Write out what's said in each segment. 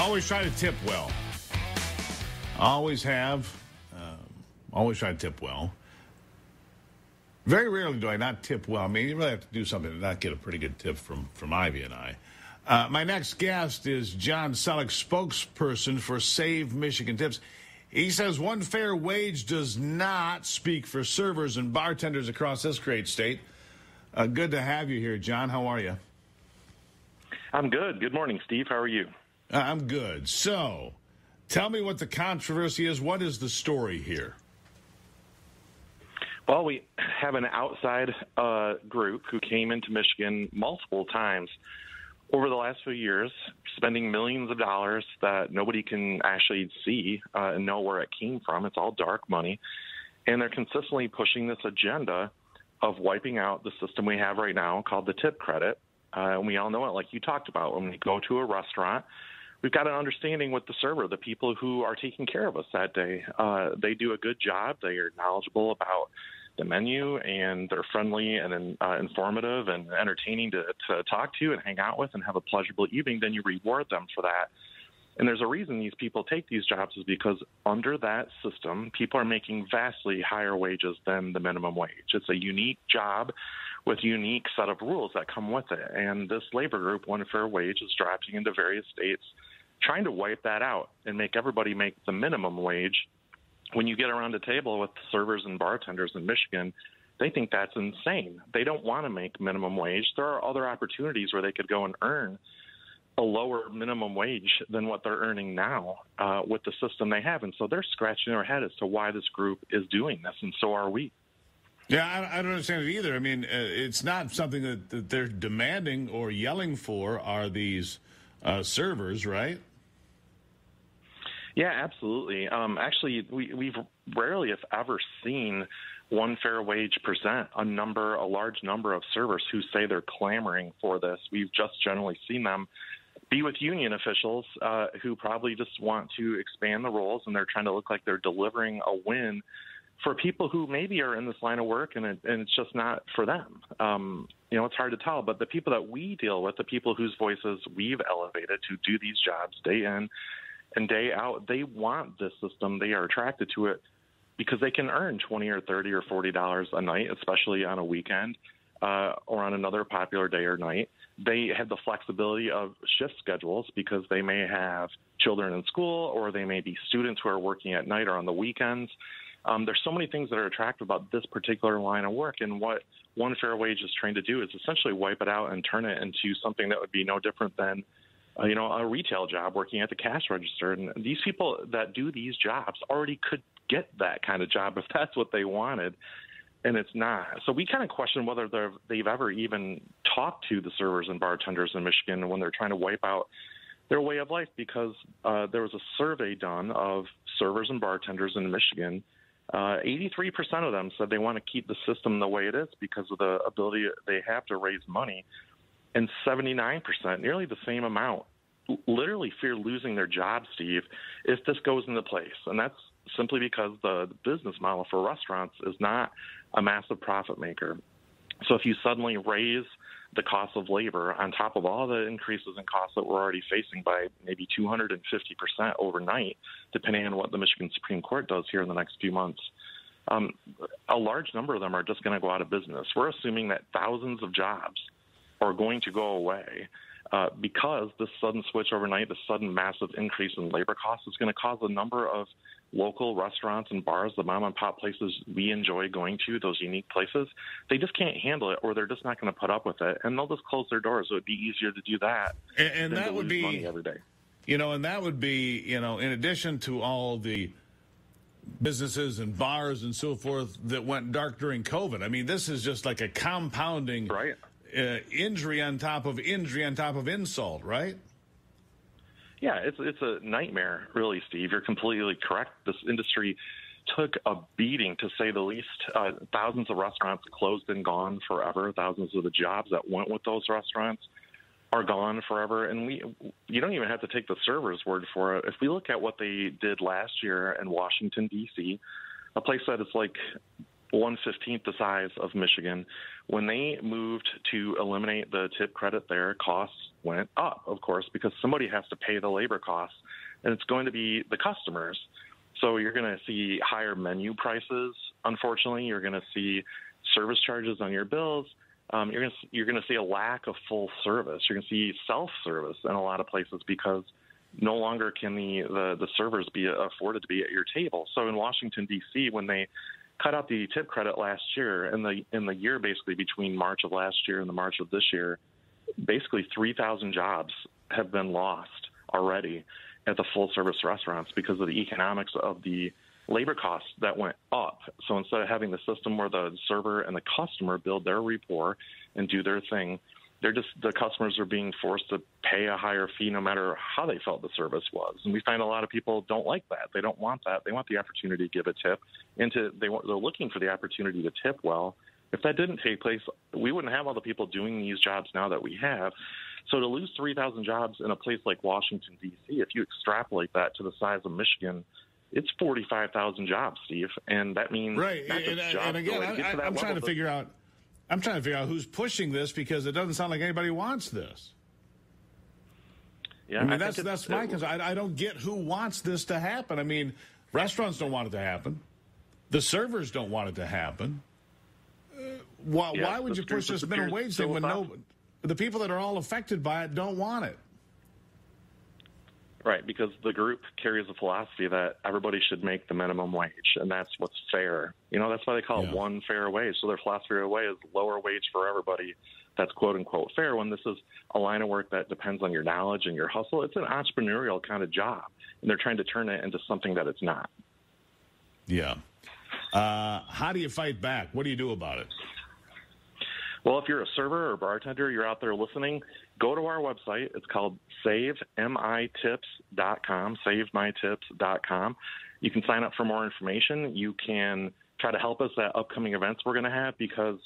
Always try to tip well. Always have. Always try to tip well. Very rarely do I not tip well. I mean, you really have to do something to not get a pretty good tip from Ivy and I. My next guest is John Selleck, spokesperson for Save Michigan Tips. He says one fair wage does not speak for servers and bartenders across this great state. Good to have you here, John. How are you? I'm good. Good morning, Steve. How are you? I'm good. So, tell me what the controversy is. What is the story here? Well, we have an outside group who came into Michigan multiple times over the last few years, spending millions of dollars that nobody can actually see and know where it came from. It's all dark money. And they're consistently pushing this agenda of wiping out the system we have right now called the tip credit. And we all know it, like you talked about. When we go to a restaurant, we've got an understanding with the server, the people who are taking care of us that day. They do a good job. They are knowledgeable about the menu, and they're friendly and informative and entertaining to talk to and hang out with and have a pleasurable evening. Then you reward them for that. And there's a reason these people take these jobs is because under that system, people are making vastly higher wages than the minimum wage. It's a unique job with a unique set of rules that come with it. And this labor group, One Fair Wage, is drafting into various states trying to wipe that out and make everybody make the minimum wage. When you get around the table with servers and bartenders in Michigan, they think that's insane. They don't want to make minimum wage. There are other opportunities where they could go and earn a lower minimum wage than what they're earning now with the system they have. And so they're scratching their head as to why this group is doing this, and so are we. Yeah, I don't understand it either. I mean, it's not something that they're demanding or yelling for are these servers, right? Yeah, absolutely. Actually, we've rarely, if ever, seen One Fair Wage present a large number of servers who say they're clamoring for this. We've just generally seen them be with union officials who probably just want to expand the roles, and they're trying to look like they're delivering a win for people who maybe are in this line of work, and it's just not for them. It's hard to tell, but the people that we deal with, the people whose voices we've elevated to do these jobs day in and day out, they want this system. They are attracted to it because they can earn $20 or $30 or $40 a night, especially on a weekend or on another popular day or night. They have the flexibility of shift schedules because they may have children in school, or they may be students who are working at night or on the weekends. There's so many things that are attractive about this particular line of work, and what One Fair Wage is trying to do is essentially wipe it out and turn it into something that would be no different than a retail job working at the cash register. And these people that do these jobs already could get that kind of job if that's what they wanted, and it's not. So we kind of question whether they've ever even talked to the servers and bartenders in Michigan when they're trying to wipe out their way of life, because there was a survey done of servers and bartenders in Michigan. 83% of them said they want to keep the system the way it is because of the ability they have to raise money. And 79%, nearly the same amount, literally fear losing their job, Steve, if this goes into place. And that's simply because the business model for restaurants is not a massive profit maker. So if you suddenly raise the cost of labor on top of all the increases in costs that we're already facing by maybe 250% overnight, depending on what the Michigan Supreme Court does here in the next few months, a large number of them are just going to go out of business. We're assuming that thousands of jobs are going to go away because this sudden switch overnight, this sudden massive increase in labor costs is going to cause a number of local restaurants and bars, the mom and pop places we enjoy going to, those unique places, they just can't handle it, or they're just not going to put up with it, and they'll just close their doors. So it'd be easier to do that and than that to would lose be money every day. And that would be, in addition to all the businesses and bars and so forth that went dark during COVID. I mean, this is just like a compounding injury on top of injury on top of insult, right? Yeah, it's a nightmare, really, Steve. You're completely correct. This industry took a beating, to say the least. Thousands of restaurants closed and gone forever. Thousands of the jobs that went with those restaurants are gone forever. And you don't even have to take the server's word for it. If we look at what they did last year in Washington, D.C., a place that is like 1/15 the size of Michigan, when they moved to eliminate the tip credit there, costs went up, of course, because somebody has to pay the labor costs, and it's going to be the customers. So you're going to see higher menu prices, unfortunately. You're going to see service charges on your bills. You're going to see a lack of full service. You're going to see self-service in a lot of places because no longer can the servers be afforded to be at your table. So in Washington, D.C., when they cut out the tip credit last year, in the year basically between March of last year and the March of this year, basically 3,000 jobs have been lost already at the full-service restaurants because of the economics of the labor costs that went up. So instead of having the system where the server and the customer build their rapport and do their thing, the customers are being forced to pay a higher fee no matter how they felt the service was. And we find a lot of people don't like that. They don't want that. They want the opportunity to give a tip, and they're looking for the opportunity to tip well. If that didn't take place, we wouldn't have all the people doing these jobs now that we have. So to lose 3,000 jobs in a place like Washington, D.C., if you extrapolate that to the size of Michigan, it's 45,000 jobs, Steve, and that means right. And again, I'm trying to figure out who's pushing this because it doesn't sound like anybody wants this. Yeah, I mean that's my concern. I don't get who wants this to happen. I mean, restaurants don't want it to happen. The servers don't want it to happen. Why would you push this minimum wage thing when the people that are all affected by it don't want it? Right, because the group carries a philosophy that everybody should make the minimum wage, and that's what's fair. That's why they call it one fair wage. So their philosophy of the way is lower wage for everybody. That's quote-unquote fair, when this is a line of work that depends on your knowledge and your hustle. It's an entrepreneurial kind of job, and they're trying to turn it into something that it's not. Yeah. How do you fight back? What do you do about it? Well, if you're a server or bartender, you're out there listening, go to our website. It's called SaveMITips.com, SaveMITips.com. You can sign up for more information. You can try to help us at upcoming events we're going to have, because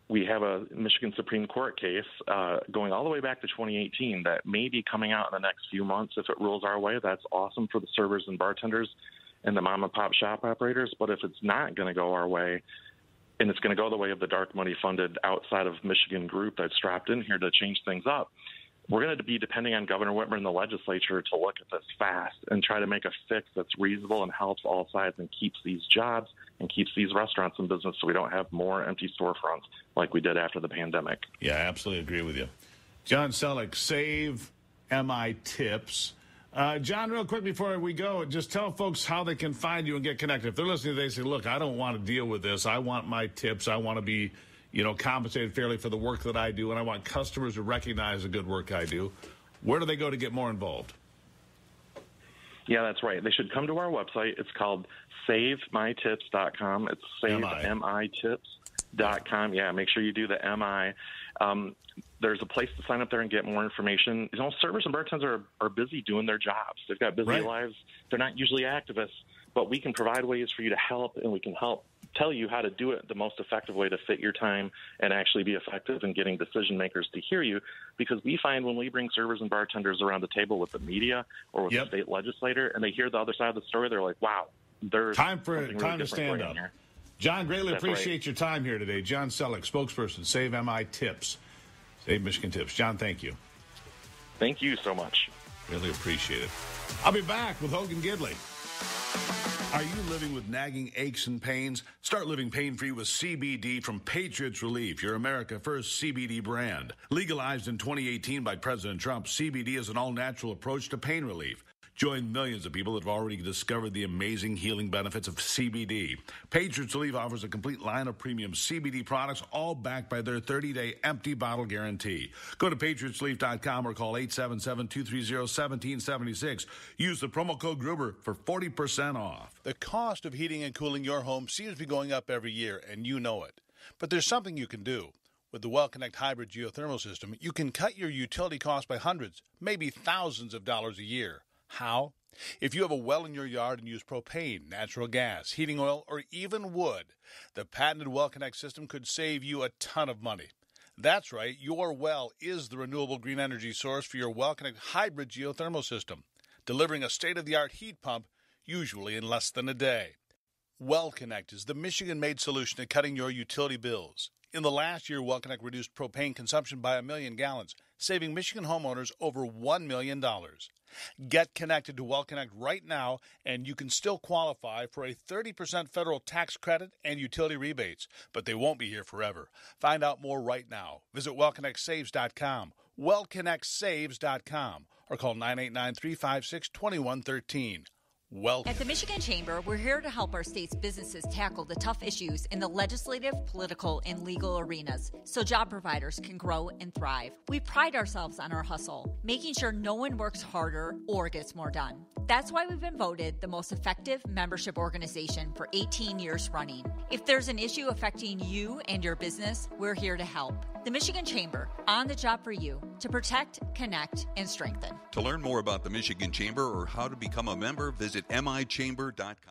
we have a Michigan Supreme Court case going all the way back to 2018 that may be coming out in the next few months. If it rules our way, that's awesome for the servers and bartenders and the mom-and-pop shop operators. But if it's not going to go our way, and it's going to go the way of the dark money funded outside of Michigan group that's strapped in here to change things up, we're going to be depending on Governor Whitmer and the legislature to look at this fast and try to make a fix that's reasonable and helps all sides and keeps these jobs and keeps these restaurants in business so we don't have more empty storefronts like we did after the pandemic. Yeah, I absolutely agree with you. John Selleck, Save MI Tips. John, real quick before we go, just tell folks how they can find you and get connected. If they're listening, they say, look, I don't want to deal with this. I want my tips. I want to be, compensated fairly for the work that I do, and I want customers to recognize the good work I do. Where do they go to get more involved? Yeah, that's right. They should come to our website. It's called SaveMITips.com. It's SaveMITips.com. Yeah, make sure you do the MI. There's a place to sign up there and get more information. Servers and bartenders are busy doing their jobs. They've got busy lives. They're not usually activists, but we can provide ways for you to help, and we can help tell you how to do it the most effective way to fit your time and actually be effective in getting decision makers to hear you. Because we find when we bring servers and bartenders around the table with the media or with the state legislator, and they hear the other side of the story, they're like, wow, there's time to stand up. Here. John, greatly appreciate your time here today. John Selleck, spokesperson, Save MI Tips. Save Michigan Tips. John, thank you. Thank you so much. Really appreciate it. I'll be back with Hogan Gidley. Are you living with nagging aches and pains? Start living pain-free with CBD from Patriots Relief, your America First CBD brand. Legalized in 2018 by President Trump, CBD is an all-natural approach to pain relief. Join millions of people that have already discovered the amazing healing benefits of CBD. Patriots Relief offers a complete line of premium CBD products, all backed by their 30-day empty bottle guarantee. Go to patriotsrelief.com or call 877-230-1776. Use the promo code Gruber for 40% off. The cost of heating and cooling your home seems to be going up every year, and you know it. But there's something you can do. With the WellConnect hybrid geothermal system, you can cut your utility costs by hundreds, maybe thousands of dollars a year. How? If you have a well in your yard and use propane, natural gas, heating oil, or even wood, the patented WellConnect system could save you a ton of money. That's right, your well is the renewable green energy source for your WellConnect hybrid geothermal system, delivering a state-of-the-art heat pump, usually in less than a day. WellConnect is the Michigan-made solution to cutting your utility bills. In the last year, WellConnect reduced propane consumption by 1 million gallons, saving Michigan homeowners over $1 million. Get connected to WellConnect right now, and you can still qualify for a 30% federal tax credit and utility rebates, but they won't be here forever. Find out more right now. Visit WellConnectSaves.com, WellConnectSaves.com, or call 989-356-2113. Welcome. At the Michigan Chamber, we're here to help our state's businesses tackle the tough issues in the legislative, political, and legal arenas so job providers can grow and thrive. We pride ourselves on our hustle, making sure no one works harder or gets more done. That's why we've been voted the most effective membership organization for 18 years running. If there's an issue affecting you and your business, we're here to help. The Michigan Chamber, on the job for you, to protect, connect, and strengthen. To learn more about the Michigan Chamber or how to become a member, visit michamber.com.